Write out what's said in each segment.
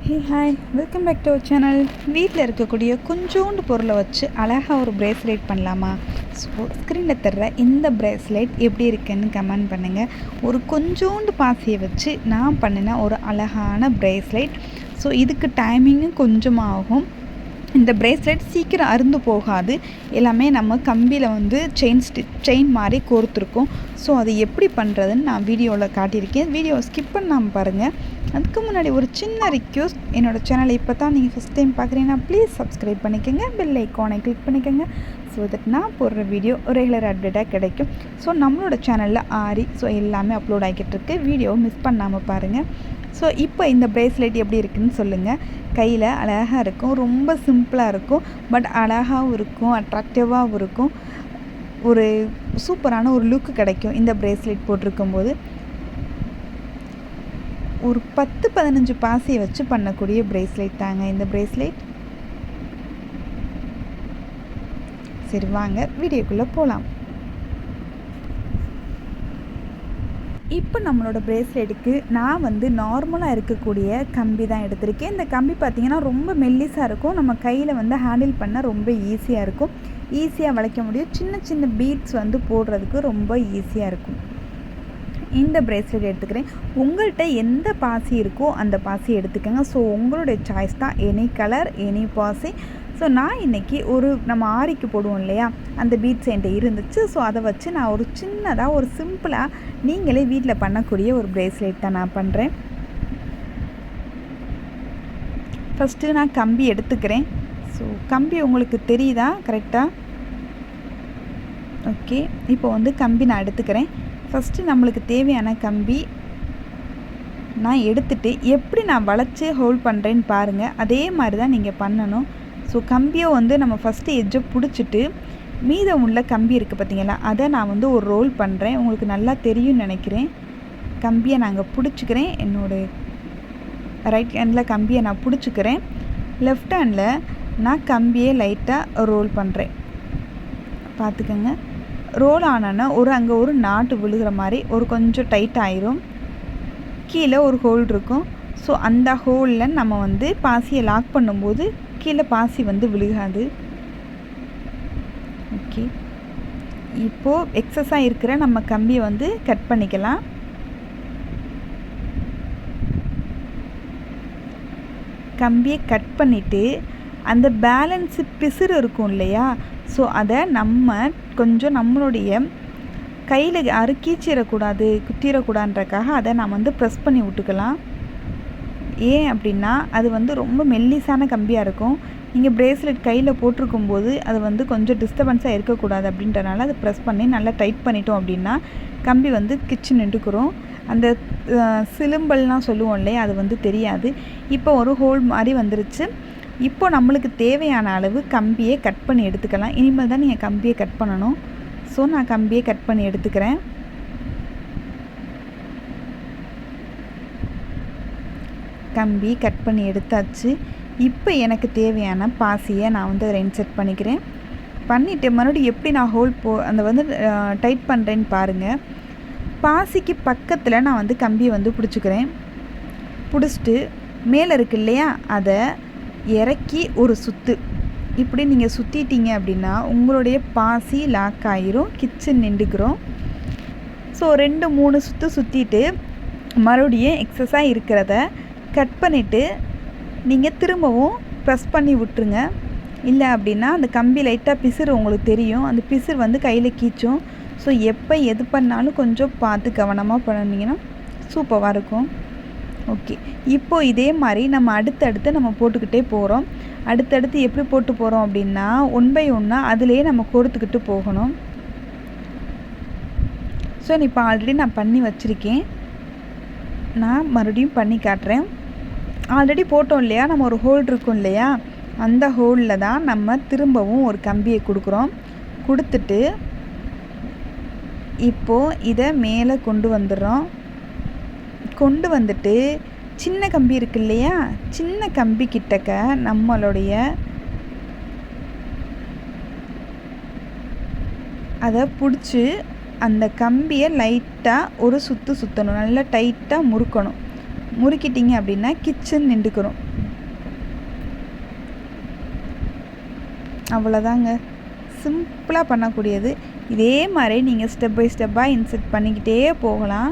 Hey hi, welcome back to our channel. வீட்டில் இருக்கக்கூடிய கொஞ்சோண்டு பொருளை வச்சு அழகாக ஒரு பிரேஸ்லெட் பண்ணலாமா? ஸோ ஸ்க்ரீனில் தர்ற இந்த பிரேஸ்லெட் எப்படி இருக்குன்னு கமெண்ட் பண்ணுங்கள். ஒரு கொஞ்சோண்டு பாசியை வச்சு நான் பண்ணின ஒரு அழகான பிரேஸ்லெட். ஸோ இதுக்கு டைமிங்கும் கொஞ்சமாக ஆகும். இந்த பிரேஸ்லெட் சீக்கிரம் அருந்து போகாது. எல்லாமே நம்ம கம்பியில் செயின் மாதிரி கோர்த்துருக்கோம். ஸோ அது எப்படி பண்ணுறதுன்னு நான் வீடியோவில் காட்டியிருக்கேன். வீடியோவை ஸ்கிப் பண்ணாமல் பாருங்கள். அதுக்கு முன்னாடி ஒரு சின்ன ரிக்வெஸ்ட், என்னோடய சேனலை இப்போ தான் நீங்கள் ஃபஸ்ட் டைம் பார்க்குறீங்கன்னா ப்ளீஸ் சப்ஸ்கிரைப் பண்ணிக்கோங்க, பெல் ஐக்கானை கிளிக் பண்ணிக்கோங்க. ஸோ தட் நான் போடுற வீடியோ ரெகுலர் அப்டேட்டாக கிடைக்கும். ஸோ நம்மளோட சேனலில் எல்லாமே அப்லோட் ஆகிக்கிட்டு இருக்கு. வீடியோ மிஸ் பண்ணாமல் பாருங்கள். ஸோ இப்போ இந்த பிரேஸ்லெட் எப்படி இருக்குதுன்னு சொல்லுங்கள். கையில் அழகாக இருக்கும், ரொம்ப சிம்பிளாக இருக்கும், பட் அழகாகவும் இருக்கும், அட்ராக்டிவாகவும் இருக்கும். ஒரு சூப்பரான ஒரு லுக்கு கிடைக்கும் இந்த பிரேஸ்லெட் போட்டிருக்கும்போது. ஒரு 10-15 பாசியை வச்சு பண்ணக்கூடிய பிரேஸ்லெட் தாங்க இந்த பிரேஸ்லெட். சரி வாங்க வீடியோக்குள்ளே போகலாம். இப்போ நம்மளோட பிரேஸ்லெட்டுக்கு நான் நார்மலாக இருக்கக்கூடிய கம்பி தான் எடுத்திருக்கேன். இந்த கம்பி பார்த்திங்கன்னா ரொம்ப மெல்லிஸாக இருக்கும். நம்ம கையில் ஹேண்டில் பண்ண ரொம்ப ஈஸியாக இருக்கும். ஈஸியாக வளைக்க முடியும். சின்ன சின்ன பீட்ஸ் போடுறதுக்கு ரொம்ப ஈஸியாக இருக்கும். இந்த பிரேஸ்லெட் எடுத்துக்கிறேன். உங்கள்கிட்ட எந்த பாசி இருக்கோ அந்த பாசி எடுத்துக்கோங்க. ஸோ உங்களுடைய சாய்ஸ் தான், எனி கலர் எனி பாசி. ஸோ நான் இன்றைக்கி நம்ம ஆரிக்கு போடுவோம் இல்லையா, அந்த பீட்ஸ் என்கிட்ட இருந்துச்சு. ஸோ அதை வச்சு நான் ஒரு சின்னதாக ஒரு சிம்பிளாக நீங்களே வீட்டில் பண்ணக்கூடிய ஒரு பிரேஸ்லெட் தான் நான் பண்ணுறேன். ஃபஸ்ட்டு நான் கம்பி எடுத்துக்கிறேன். ஸோ கம்பி உங்களுக்கு தெரியுதா கரெக்டாக? ஓகே, இப்போ கம்பி நான் எடுத்துக்கிறேன். ஃபஸ்ட்டு நம்மளுக்கு தேவையான கம்பி நான் எடுத்துகிட்டு எப்படி நான் வளைச்சி ஹோல்ட் பண்ணுறேன்னு பாருங்கள். அதே மாதிரி தான் நீங்கள் பண்ணணும். ஸோ கம்பியை நம்ம ஃபஸ்ட்டு எட்ஜை பிடிச்சிட்டு மீதம் உள்ள கம்பி இருக்குது பார்த்தீங்களா, அதை நான் ஒரு ரோல் பண்ணுறேன். உங்களுக்கு நல்லா தெரியும்னு நினைக்கிறேன். கம்பியை நாங்கள் பிடிச்சிக்கிறேன். என்னோடய ரைட் ஹேண்டில் கம்பியை நான் பிடிச்சிக்கிறேன். லெஃப்ட் ஹேண்டில் நான் கம்பியை லைட்டாக ரோல் பண்ணுறேன். பார்த்துக்கோங்க. ரோல் ஆனோன்னா அங்கே ஒரு நாட்டு விழுகிற மாதிரி கொஞ்சம் டைட் ஆயிரும். கீழே ஒரு ஹோல் இருக்கும். ஸோ அந்த ஹோலில் நம்ம பாசியை லாக் பண்ணும்போது கீழே பாசி விழுகாது. ஓகே, இப்போது எக்ஸஸாக இருக்கிற நம்ம கம்பியை கட் பண்ணிக்கலாம். கம்பியை கட் பண்ணிவிட்டு அந்த பேலன்ஸு பிசுறு இருக்கும் இல்லையா, ஸோ அதை நம்ம கொஞ்சம் நம்மளுடைய கையில் கீச்சிடக்கூடாது, குத்திடக்கூடாதுன்றக்காக அதை நான் ப்ரெஸ் பண்ணி விட்டுக்கலாம். ஏன் அப்படின்னா அது ரொம்ப மெல்லிசான கம்பியாக இருக்கும். நீங்கள் பிரேஸ்லெட் கையில் போட்டிருக்கும்போது அது கொஞ்சம் டிஸ்டர்பன்ஸாக இருக்கக்கூடாது அப்படின்றனால அதை ப்ரெஸ் பண்ணி நல்லா டைட் பண்ணிட்டோம் அப்படின்னா கம்பி கிச்சு நின்றுக்கிறோம். அந்த சிலும்பல்னால் சொல்லுவோம் இல்லையா, அது தெரியாது. இப்போ ஒரு ஹோல் மாதிரி வந்துருச்சு. இப்போ நம்மளுக்கு தேவையான அளவு கம்பியை கட் பண்ணி எடுத்துக்கலாம். இனிமேல் தான் நீங்கள் கம்பியை கட் பண்ணணும். ஸோ நான் கம்பியை கட் பண்ணி எடுத்துக்கிறேன். கம்பி கட் பண்ணி எடுத்தாச்சு. இப்போ எனக்கு தேவையான பாசியை நான் அதில் இன்செர்ட் பண்ணிக்கிறேன். பண்ணிவிட்டு மறுபடியும் எப்படி நான் அந்த டைட் பண்ணுறேன்னு பாருங்கள். பாசிக்கு பக்கத்தில் நான் கம்பியை பிடிச்சிக்கிறேன். பிடிச்சிட்டு மேலே இருக்கு இல்லையா, அதை இறக்கி ஒரு சுற்று இப்படி நீங்கள் சுற்றிட்டீங்க அப்படின்னா உங்களுடைய பாசி லாக் ஆகிரும், கிச்சன் நின்றுக்கிறோம். ஸோ 2-3 சுற்று சுற்றிட்டு மறுபடியும் எக்ஸஸாக இருக்கிறத கட் பண்ணிவிட்டு நீங்கள் திரும்பவும் ப்ரெஸ் பண்ணி விட்டுருங்க. இல்லை அப்படின்னா அந்த கம்பி லைட்டாக பிசுறு உங்களுக்கு தெரியும். அந்த பிசுறு கையில் கீச்சும். ஸோ எப்போ எது பண்ணாலும் கொஞ்சம் பார்த்து கவனமாக பண்ணிங்கன்னா சூப்பராக இருக்கும். ஓகே, இப்போது இதே மாதிரி நம்ம அடுத்தடுத்து நம்ம போட்டுக்கிட்டே போகிறோம். அடுத்தடுத்து எப்படி போட்டு போகிறோம் அப்படின்னா 1 by 1 அதிலே நம்ம கோர்த்துக்கிட்டு போகணும். ஸோ இப்போ ஆல்ரெடி நான் பண்ணி வச்சுருக்கேன். நான் மறுபடியும் பண்ணி காட்டுறேன். ஆல்ரெடி போட்டோம் இல்லையா, நம்ம ஒரு ஹோல் இருக்கும் இல்லையா, அந்த ஹோலில் தான் நம்ம திரும்பவும் ஒரு கம்பியை கொடுக்குறோம். கொடுத்துட்டு இப்போது இதை மேலே கொண்டு வந்துடுறோம். கொண்டு வந்துட்டு சின்ன கம்பி இருக்கு இல்லையா, சின்ன கம்பி கிட்டக்க நம்மளுடைய அதை பிடிச்சி அந்த கம்பியை லைட்டாக ஒரு சுற்றணும். நல்லா டைட்டாக முறுக்கணும். முறுக்கிட்டிங்க அப்படின்னா கிச்சன் நின்றுக்கிறோம். அவ்வளோதாங்க, சிம்பிளாக பண்ணக்கூடியது. இதே மாதிரி நீங்கள் ஸ்டெப் பை ஸ்டெப்பாக இன்செர்ட் பண்ணிக்கிட்டே போகலாம்.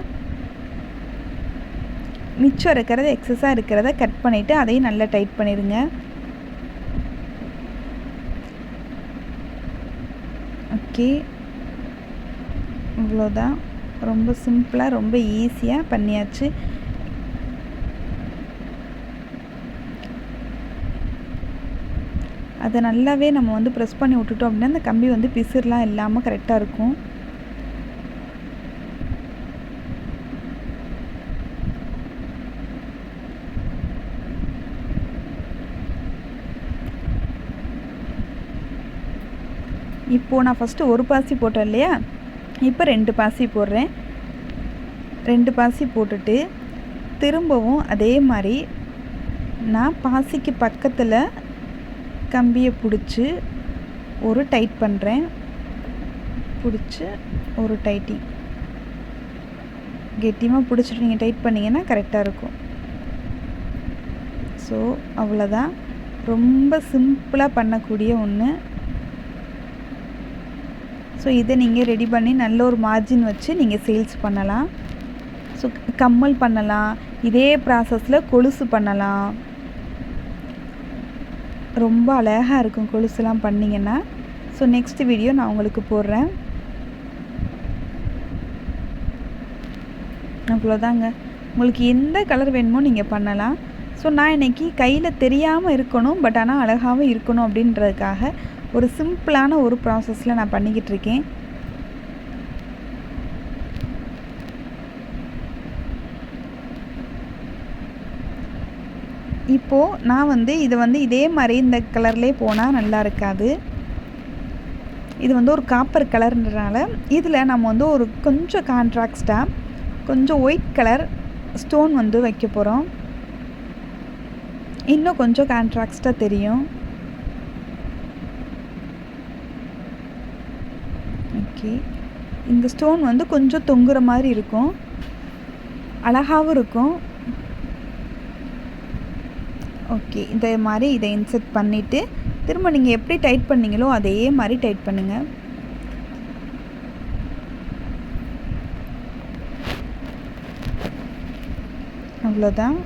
மிச்சம் இருக்கிறத எக்ஸஸாக இருக்கிறத கட் பண்ணிவிட்டு அதையும் நல்லா டைட் பண்ணிடுங்க. ஓகே, இவ்வளோதான். ரொம்ப சிம்பிளாக ரொம்ப ஈஸியாக பண்ணியாச்சு. அதை நல்லாவே நம்ம வந்து ப்ரெஸ் பண்ணி விட்டுட்டோம் அப்படின்னா அந்த கம்பி வந்து பிசுறுலாம் இல்லாமல் கரெக்டாக இருக்கும். இப்போது நான் ஃபஸ்ட்டு ஒரு பாசி போட்டேன் இல்லையா, இப்போ 2 பாசி போடுறேன். 2 பாசி போட்டுட்டு திரும்பவும் அதே மாதிரி நான் பாசிக்கு பக்கத்தில் கம்பியை பிடிச்சி ஒரு டைட் பண்ணுறேன். பிடிச்சி ஒரு டைட்டிங் கெட்டியமாக பிடிச்சிட்டு நீங்கள் டைட் பண்ணிங்கன்னா கரெக்டாக இருக்கும். ஸோ அவ்வளோதான், ரொம்ப சிம்பிளாக பண்ணக்கூடிய ஒன்று. ஸோ இதை நீங்கள் ரெடி பண்ணி நல்ல ஒரு மார்ஜின் வச்சு நீங்கள் சேல்ஸ் பண்ணலாம். ஸோ கம்மல் பண்ணலாம், இதே ப்ராசஸில் கொலுசு பண்ணலாம். ரொம்ப அழகாக இருக்கும் கொலுசுலாம் பண்ணிங்கன்னா. ஸோ நெக்ஸ்ட் வீடியோ நான் உங்களுக்கு போடுறேன். அவ்வளோதாங்க, உங்களுக்கு எந்த கலர் வேணுமோ நீங்கள் பண்ணலாம். ஸோ நான் இன்றைக்கி கையில் தெரியாமல் இருக்கணும், பட் ஆனால் அழகாகவும் இருக்கணும் அப்படின்றதுக்காக ஒரு சிம்பிளான ஒரு ப்ராசஸில் நான் பண்ணிக்கிட்டு இருக்கேன். இப்போது நான் வந்து இது வந்து இதே மாதிரி இந்த கலர்லேயே போனால் நல்லா இருக்காது. இது வந்து ஒரு காப்பர் கலர்ன்றனால இதில் நம்ம வந்து ஒரு கொஞ்சம் கான்ட்ராக்ஸ்டாக கொஞ்சம் ஒயிட் கலர் ஸ்டோன் வந்து வைக்க போகிறோம். இன்னும் கொஞ்சம் கான்ட்ராக்ஸ்டாக தெரியும். ஓகே, இந்த ஸ்டோன் வந்து கொஞ்சம் தொங்குற மாதிரி இருக்கும், அழகாகவும் இருக்கும். ஓகே, இந்த மாதிரி இதை இன்செர்ட் பண்ணிவிட்டு திரும்ப நீங்கள் எப்படி டைட் பண்ணீங்களோ அதே மாதிரி டைட் பண்ணுங்கள். அவ்வளோதான்.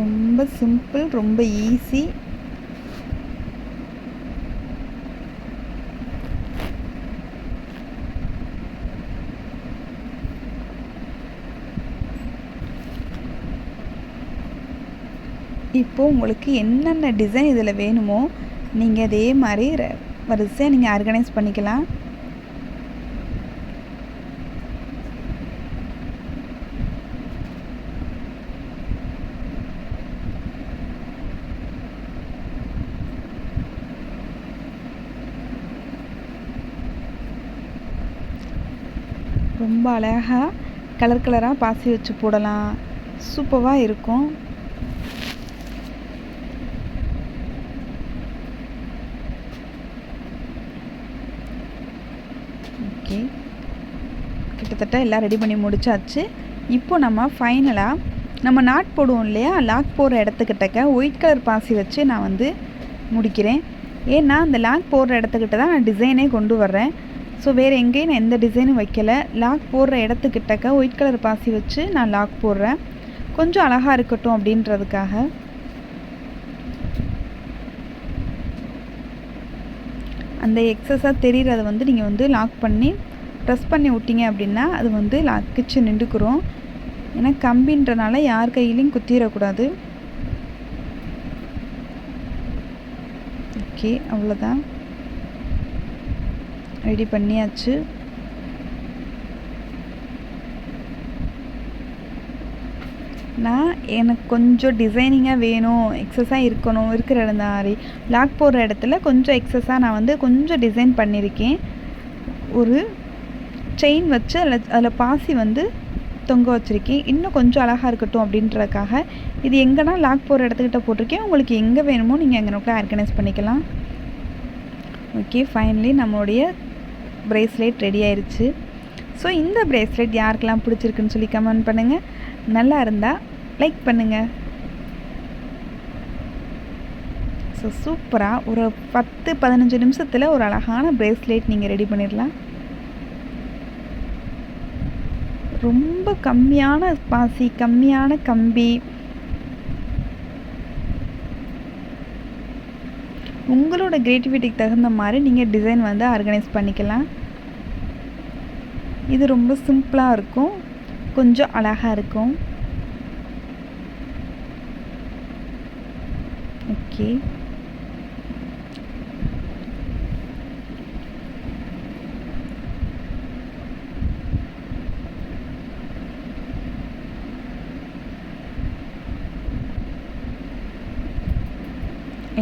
ரொம்ப சிம்பிள், ரொம்ப ஈஸி. இப்போது உங்களுக்கு என்னென்ன டிசைன் இதில் வேணுமோ நீங்கள் அதே மாதிரி வரிசையாக நீங்கள் ஆர்கனைஸ் பண்ணிக்கலாம். ரொம்ப அழகாக கலர் கலராக பாசி வச்சு போடலாம், சூப்பராக இருக்கும். ஓகே, கிட்டத்தட்ட எல்லாம் ரெடி பண்ணி முடிச்சாச்சு. இப்போ நம்ம ஃபைனலாக நம்ம நாட் போடுவோம் இல்லையா, லாக் போடுற இடத்துக்கிட்டக்க ஒயிட் கலர் பாசி வச்சு நான் வந்து முடிக்கிறேன். ஏன்னா அந்த லாக் போடுற இடத்துக்கிட்ட தான் நான் டிசைனே கொண்டு வர்றேன். ஸோ வேறு எங்கேயும் நான் எந்த டிசைனும் வைக்கலை. லாக் போடுற இடத்துக்கிட்டக்க ஒயிட் கலர் பாசி வச்சு நான் லாக் போடுறேன், கொஞ்சம் அழகாக இருக்கட்டும் அப்படின்றதுக்காக. அந்த எக்ஸஸாக தெரிகிறத வந்து நீங்கள் வந்து லாக் பண்ணி ப்ரெஸ் பண்ணி விட்டிங்க அப்படின்னா அது வந்து லாக்கிச்சு நின்றுக்குறோம். ஏன்னா கம்பின்றனால யார் கையிலையும் குத்திடக்கூடாது. ஓகே, அவ்வளோதான், ரெடி பண்ணியாச்சு. நான் எனக்கு கொஞ்சம் டிசைனிங்காக வேணும், எக்ஸஸாக இருக்கணும், இருக்கிற இடம் மாதிரி லாக் போடுற இடத்துல கொஞ்சம் எக்ஸஸாக நான் வந்து கொஞ்சம் டிசைன் பண்ணியிருக்கேன். ஒரு செயின் வச்சு அதில் பாசி வந்து தொங்க வச்சுருக்கேன். இன்னும் கொஞ்சம் அழகாக இருக்கட்டும் அப்படின்றதுக்காக இது எங்கன்னா லாக் போடுற இடத்துக்கிட்ட போட்டிருக்கேன். உங்களுக்கு எங்கே வேணுமோ நீங்கள் அங்கே நோக்கில் ஆர்கனைஸ் பண்ணிக்கலாம். ஓகே, ஃபைனலி நம்மளுடைய ப்ரேஸ்லெட் ரெடி ஆயிடுச்சு. ஸோ இந்த ப்ரேஸ்லெட் யாருக்கெல்லாம் பிடிச்சிருக்குன்னு சொல்லி கமெண்ட் பண்ணுங்கள். நல்லா இருந்தால் லைக் பண்ணுங்கள். ஸோ சூப்பராக ஒரு 10-15 நிமிஷத்தில் ஒரு அழகான பிரேஸ்லெட் நீங்கள் ரெடி பண்ணிடலாம். ரொம்ப கம்மியான பாசி, கம்மியான கம்பி, உங்களோட க்ரியேட்டிவிட்டிக்கு தகுந்த மாதிரி நீங்கள் டிசைன் வந்து ஆர்கனைஸ் பண்ணிக்கலாம். இது ரொம்ப சிம்பிளாக இருக்கும், கொஞ்சம் அழகாக இருக்கும். ஓகே,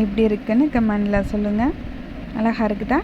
எப்படி இருக்குன்னு கமெண்டில் சொல்லுங்கள். அழகாக இருக்குதா?